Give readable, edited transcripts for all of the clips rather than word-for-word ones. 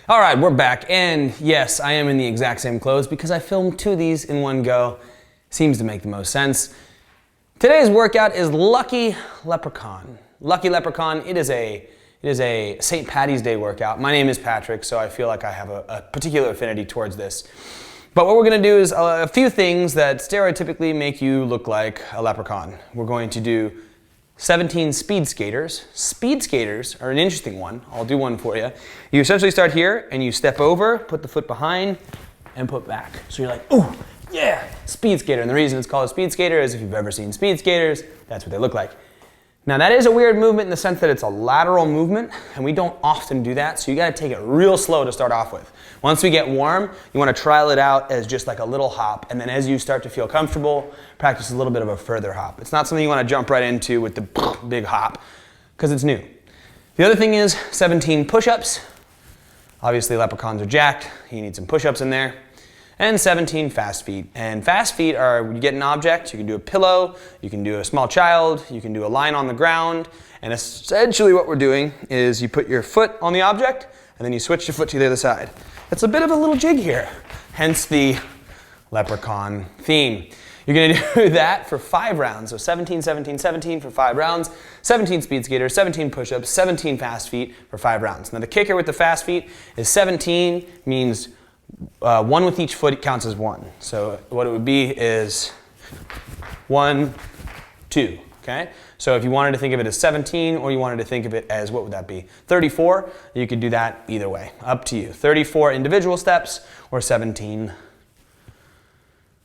All right, we're back, and yes, I am in the exact same clothes because I filmed 2 of these in one go. Seems to make the most sense. Today's workout is Lucky Leprechaun. Lucky Leprechaun, it is a St. Patty's Day workout. My name is Patrick, so I feel like I have a particular affinity towards this. But what we're gonna do is a few things that stereotypically make you look like a leprechaun. We're going to do 17 speed skaters. Speed skaters are an interesting one. I'll do one for you. You essentially start here and you step over, put the foot behind, and put back. So you're like, ooh, yeah, speed skater. And the reason it's called a speed skater is if you've ever seen speed skaters, that's what they look like. Now that is a weird movement in the sense that it's a lateral movement, and we don't often do that, so you gotta take it real slow to start off with. Once we get warm, you wanna trial it out as just like a little hop, and then as you start to feel comfortable, practice a little bit of a further hop. It's not something you wanna jump right into with the big hop, because it's new. The other thing is 17 push-ups. Obviously leprechauns are jacked, you need some push-ups in there. And 17 fast feet. And fast feet are, when you get an object, you can do a pillow, you can do a small child, you can do a line on the ground, and essentially what we're doing is you put your foot on the object, and then you switch your foot to the other side. It's a bit of a little jig here, hence the leprechaun theme. You're gonna do that for 5 rounds, so 17, 17, 17 for 5 rounds, 17 speed skaters, 17 push-ups, 17 fast feet for 5 rounds. Now the kicker with the fast feet is 17 means one with each foot counts as 1. So what it would be is 1, 2, okay? So if you wanted to think of it as 17 or you wanted to think of it as, what would that be? 34, you could do that either way, up to you. 34 individual steps or 17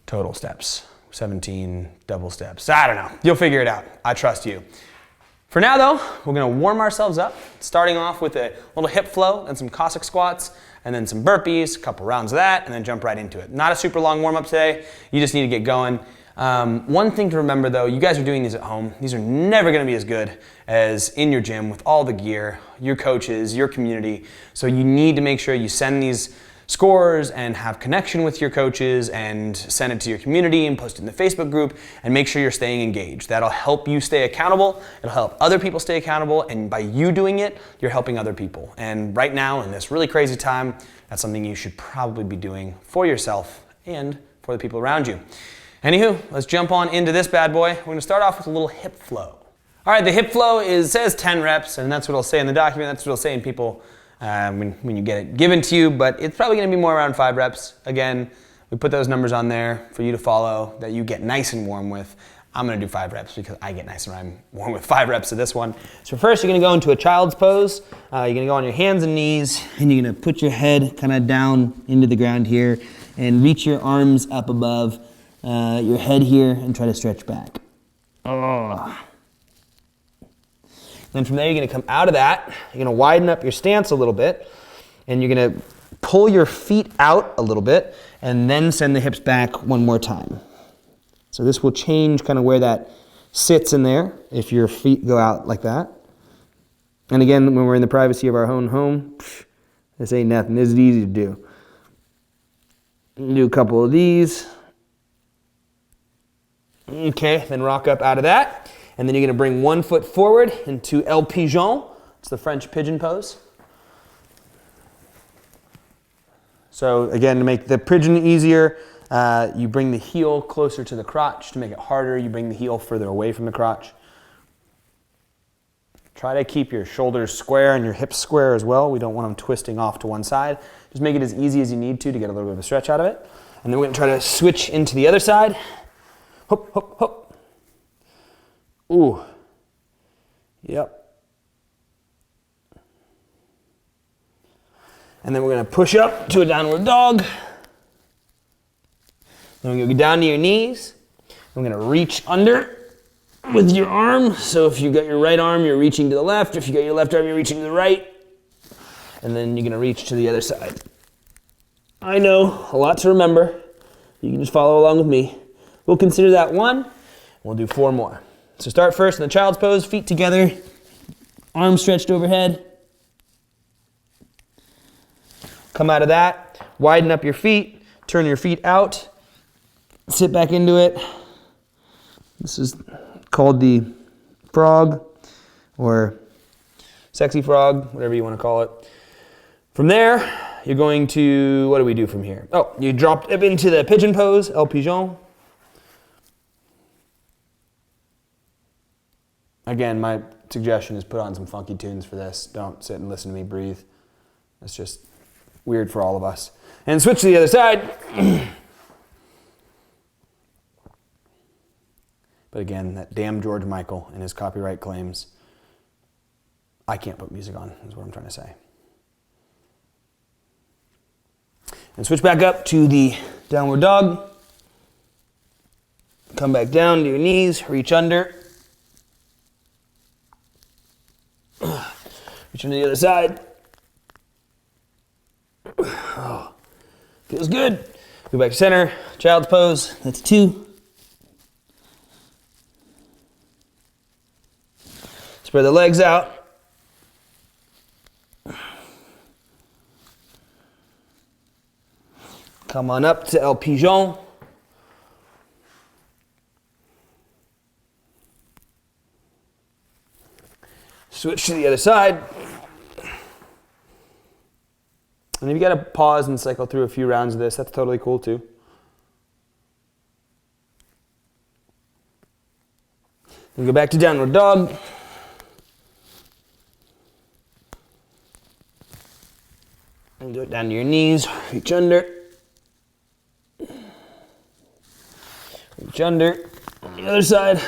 total steps, 17 double steps. I don't know, you'll figure it out, I trust you. For now though, we're gonna warm ourselves up, starting off with a little hip flow and some Cossack squats, and then some burpees, a couple rounds of that, and then jump right into it. Not a super long warm up today, you just need to get going. One thing to remember though, you guys are doing these at home. These are never gonna be as good as in your gym with all the gear, your coaches, your community. So you need to make sure you send these scores and have connection with your coaches and send it to your community and post it in the Facebook group and make sure you're staying engaged. That'll help you stay accountable, it'll help other people stay accountable, and by you doing it, you're helping other people. And right now, in this really crazy time, that's something you should probably be doing for yourself and for the people around you. Anywho, let's jump on into this bad boy. We're gonna start off with a little hip flow. All right, the hip flow says 10 reps, and that's what I'll say in the document, that's what I'll say in people when you get it given to you, but it's probably gonna be more around 5 reps. Again, we put those numbers on there for you to follow that you get nice and warm with. I'm gonna do 5 reps because I get nice and warm with 5 reps of this one. So first you're gonna go into a child's pose. You're gonna go on your hands and knees, and you're gonna put your head kind of down into the ground here and reach your arms up above your head here and try to stretch back. Oh. Then from there, you're gonna come out of that, you're gonna widen up your stance a little bit, and you're gonna pull your feet out a little bit, and then send the hips back one more time. So this will change kind of where that sits in there, if your feet go out like that. And again, when we're in the privacy of our own home, this ain't nothing, this is easy to do. Do a couple of these. Okay, then rock up out of that. And then you're gonna bring one foot forward into El Pigeon. It's the French pigeon pose. So again, to make the pigeon easier, you bring the heel closer to the crotch. To make it harder, you bring the heel further away from the crotch. Try to keep your shoulders square and your hips square as well. We don't want them twisting off to one side. Just make it as easy as you need to get a little bit of a stretch out of it. And then we're gonna try to switch into the other side. Hop, hop, hop. Ooh, yep. And then we're gonna push up to a downward dog. Then we're gonna go down to your knees. I'm gonna reach under with your arm. So if you got your right arm, you're reaching to the left. If you got your left arm, you're reaching to the right. And then you're gonna reach to the other side. I know, a lot to remember. You can just follow along with me. We'll consider that 1. We'll do 4 more. So start first in the child's pose, feet together, arms stretched overhead. Come out of that, widen up your feet, turn your feet out, sit back into it. This is called the frog or sexy frog, whatever you want to call it. From there, you're going to, what do we do from here? Oh, you drop up into the pigeon pose, El Pigeon. Again, my suggestion is put on some funky tunes for this. Don't sit and listen to me breathe. It's just weird for all of us. And switch to the other side. But again, that damn George Michael and his copyright claims. I can't put music on, is what I'm trying to say. And switch back up to the downward dog. Come back down to your knees, reach under. Reach under the other side. Oh, feels good. Go back to center, child's pose, that's 2. Spread the legs out. Come on up to El Pigeon. Switch to the other side. And if you got to pause and cycle through a few rounds of this, that's totally cool too. Then go back to downward dog. And do it down to your knees, reach under. Reach under. On the other side.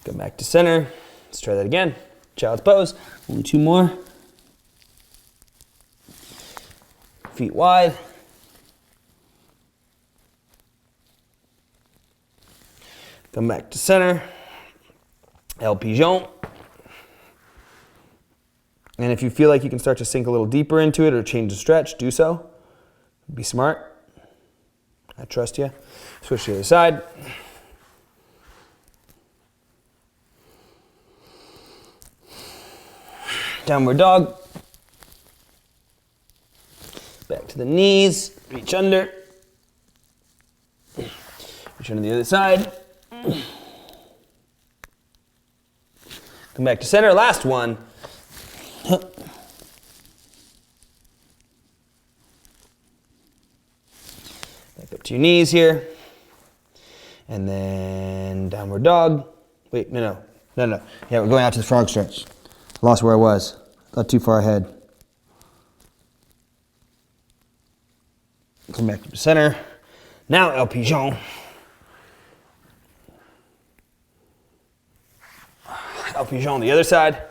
Go back to center. Let's try that again. Child's pose. Only 2 more. Feet wide. Come back to center. El Pigeon. And if you feel like you can start to sink a little deeper into it or change the stretch, do so. Be smart. I trust you. Switch to the other side. Downward dog. Back to the knees. Reach under. Reach under the other side. Come back to center. Last one. Back up to your knees here. And then downward dog. Wait, no. Yeah, we're going out to the frog stretch. Lost where I was. Got too far ahead. Come back to the center. Now El Pigeon. El Pigeon on the other side.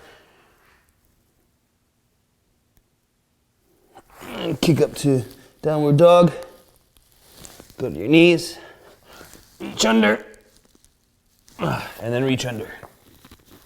And kick up to downward dog. Go to your knees. Reach under. And then reach under.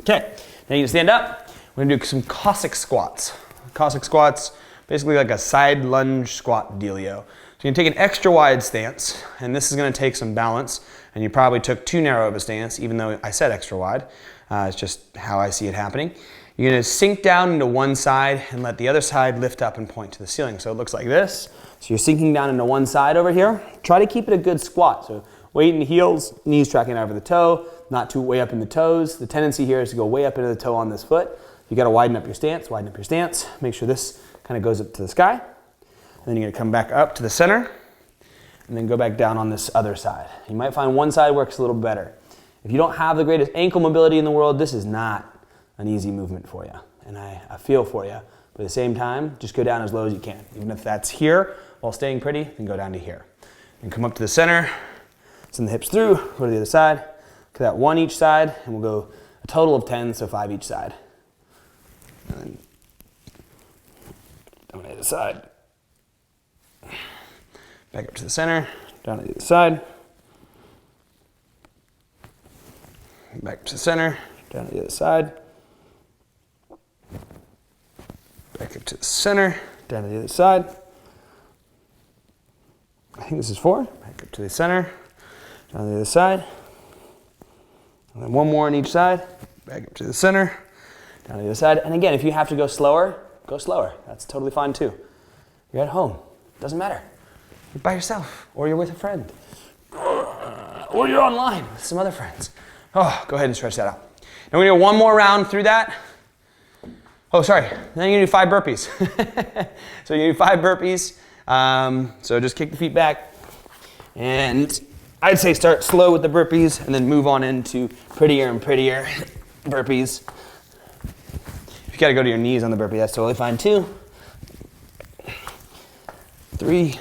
Okay, now you can stand up. We're gonna do some Cossack squats. Cossack squats, basically like a side lunge squat dealio. So you can take an extra wide stance, and this is gonna take some balance, and you probably took too narrow of a stance, even though I said extra wide. It's just how I see it happening. You're gonna sink down into one side and let the other side lift up and point to the ceiling. So it looks like this. So you're sinking down into one side over here. Try to keep it a good squat. So weight in the heels, knees tracking over the toe, not too way up in the toes. The tendency here is to go way up into the toe on this foot. You gotta widen up your stance, Make sure this kind of goes up to the sky. And then you're gonna come back up to the center and then go back down on this other side. You might find one side works a little better. If you don't have the greatest ankle mobility in the world, this is not an easy movement for you. And I feel for you. But at the same time, just go down as low as you can. Even if that's here while staying pretty, then go down to here. And come up to the center, send the hips through, go to the other side. Look at that, 1 each side, and we'll go a total of 10, so 5 each side. And then down to the other side. Back up to the center, down to the other side. Back to the center, down to the other side. Back up to the center, down to the other side. I think this is 4. Back up to the center, down to the other side. And then 1 more on each side. Back up to the center, down to the other side. And again, if you have to go slower, go slower. That's totally fine too. You're at home. Doesn't matter. You're by yourself, or you're with a friend, or you're online with some other friends. Oh, go ahead and stretch that out. Now we're gonna go one more round through that. Oh, sorry, then you're gonna do 5 burpees. So you're gonna do 5 burpees. So just kick the feet back. And I'd say start slow with the burpees and then move on into prettier and prettier burpees. If you gotta go to your knees on the burpee, that's totally fine too. 3,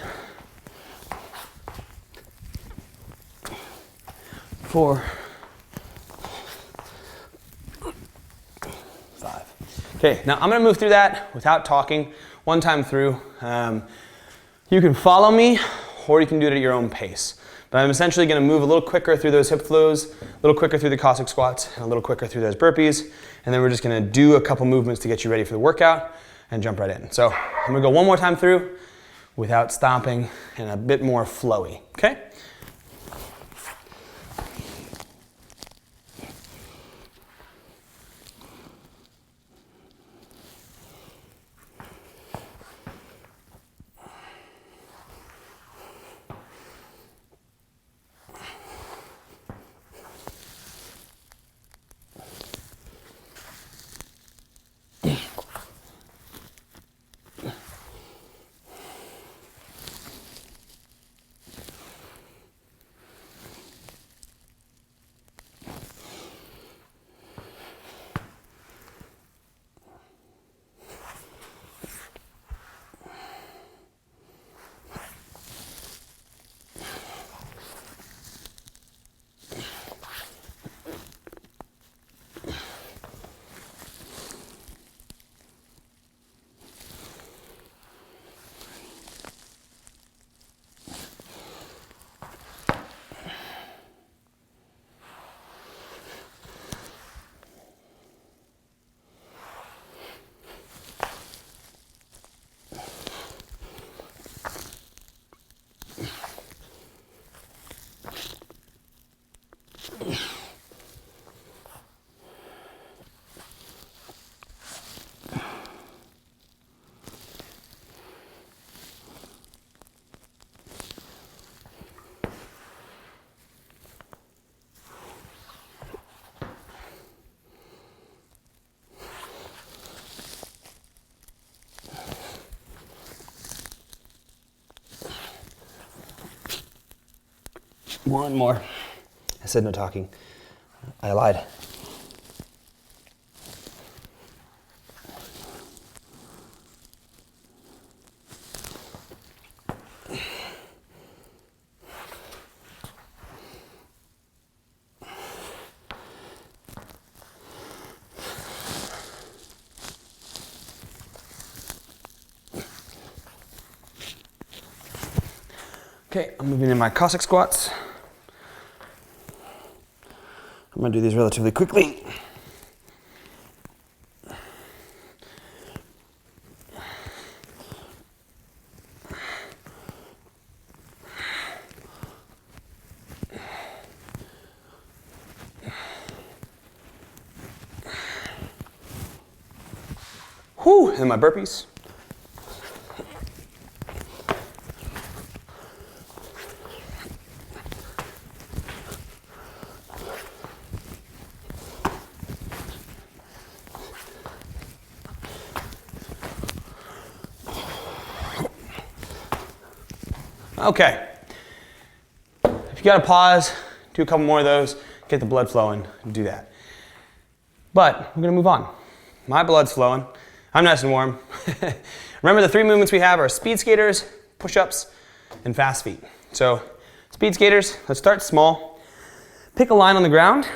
4, 5. Okay, now I'm gonna move through that without talking, one time through. You can follow me or you can do it at your own pace. But I'm essentially gonna move a little quicker through those hip flows, a little quicker through the Cossack squats, and a little quicker through those burpees. And then we're just gonna do a couple movements to get you ready for the workout and jump right in. So I'm gonna go one more time through without stopping and a bit more flowy, okay? One more. I said no talking. I lied. Okay, I'm moving in my Cossack squats. I'm gonna do these relatively quickly. Whew, and my burpees. Okay, if you gotta pause, do a couple more of those, get the blood flowing, do that. But we're gonna move on. My blood's flowing, I'm nice and warm. Remember the 3 movements we have are speed skaters, push-ups, and fast feet. So speed skaters, let's start small. Pick a line on the ground,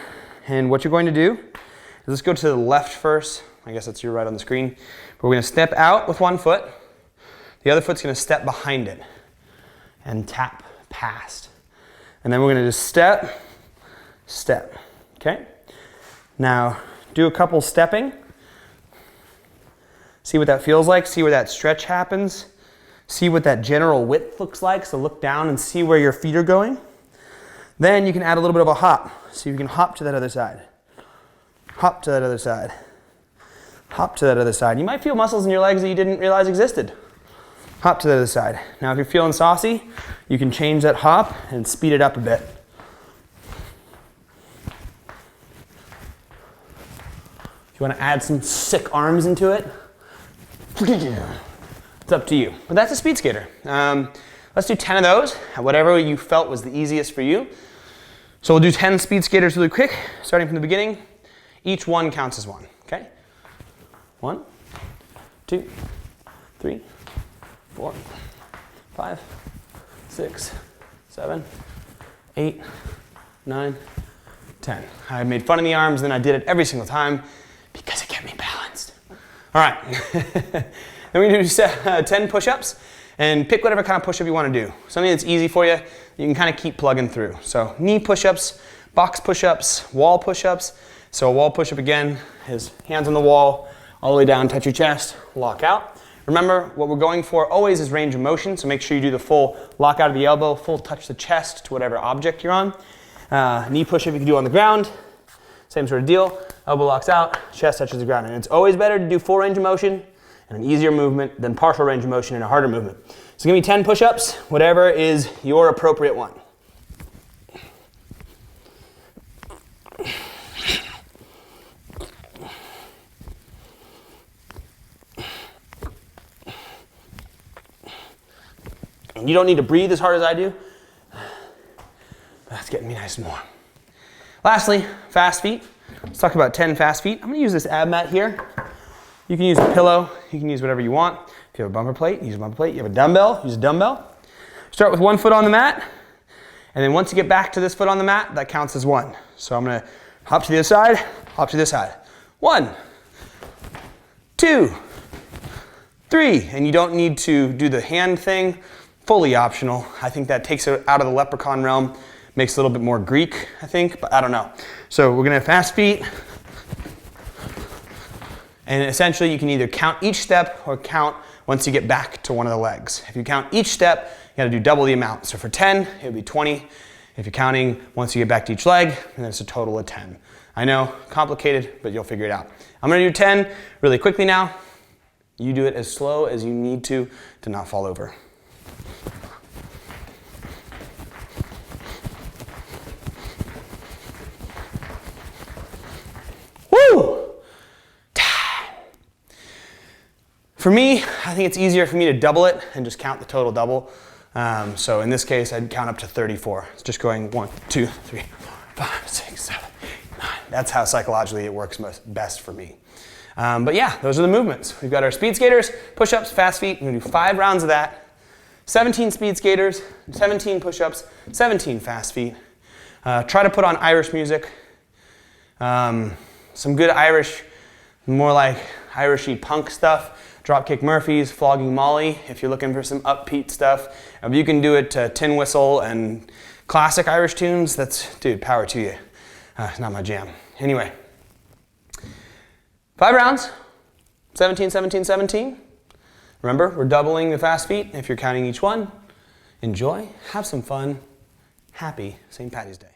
and what you're going to do is let's go to the left first. I guess that's your right on the screen. But we're gonna step out with one foot, the other foot's gonna step behind it and tap past. And then we're gonna just step, step, okay? Now, do a couple stepping. See what that feels like, see where that stretch happens. See what that general width looks like, so look down and see where your feet are going. Then you can add a little bit of a hop. So you can hop to that other side. Hop to that other side. Hop to that other side. You might feel muscles in your legs that you didn't realize existed. Hop to the other side. Now if you're feeling saucy, you can change that hop and speed it up a bit. If you want to add some sick arms into it, it's up to you. But that's a speed skater. Let's do 10 of those, whatever you felt was the easiest for you. So we'll do 10 speed skaters really quick, starting from the beginning. Each one counts as one, okay? 1, 2, 3, 4, 5, 6, 7, 8, 9, 10. I made fun of the arms, then I did it every single time because it kept me balanced. All right, then we're gonna do 10 push-ups and pick whatever kind of push-up you wanna do. Something that's easy for you, you can kind of keep plugging through. So knee push-ups, box push-ups, wall push-ups. So a wall push-up again is hands on the wall, all the way down, touch your chest, lock out. Remember, what we're going for always is range of motion, so make sure you do the full lock out of the elbow, full touch the chest to whatever object you're on. Knee push-up you can do on the ground, same sort of deal. Elbow locks out, chest touches the ground. And it's always better to do full range of motion and an easier movement than partial range of motion and a harder movement. So give me 10 push-ups, whatever is your appropriate one. And you don't need to breathe as hard as I do. That's getting me nice and warm. Lastly, fast feet. Let's talk about 10 fast feet. I'm gonna use this ab mat here. You can use a pillow, you can use whatever you want. If you have a bumper plate, use a bumper plate. You have a dumbbell, use a dumbbell. Start with one foot on the mat, and then once you get back to this foot on the mat, that counts as one. So I'm gonna hop to the other side, hop to this side. 1, 2, 3, and you don't need to do the hand thing, fully optional. I think that takes it out of the leprechaun realm, makes it a little bit more Greek, I think, but I don't know. So we're gonna have fast feet, and essentially you can either count each step or count once you get back to one of the legs. If you count each step, you gotta do double the amount. So for 10, it would be 20. If you're counting once you get back to each leg, then it's a total of 10. I know, complicated, but you'll figure it out. I'm gonna do 10 really quickly now. You do it as slow as you need to not fall over. Woo! For me, I think it's easier for me to double it and just count the total double. So in this case, I'd count up to 34. It's just going 1, 2, 3, 4, 5, 6, 7, 8, 9. That's how psychologically it works best for me. But yeah, those are the movements. We've got our speed skaters, push-ups, fast feet. We're gonna do 5 rounds of that. 17 speed skaters, 17 push-ups, 17 fast feet. Try to put on Irish music. Some good Irish, more like Irishy punk stuff. Dropkick Murphys, Flogging Molly, if you're looking for some upbeat stuff. If you can do it to tin whistle and classic Irish tunes, that's, dude, power to you. It's not my jam. Anyway, 5 rounds, 17, 17, 17. Remember, we're doubling the fast feet if you're counting each one. Enjoy, have some fun. Happy St. Paddy's Day.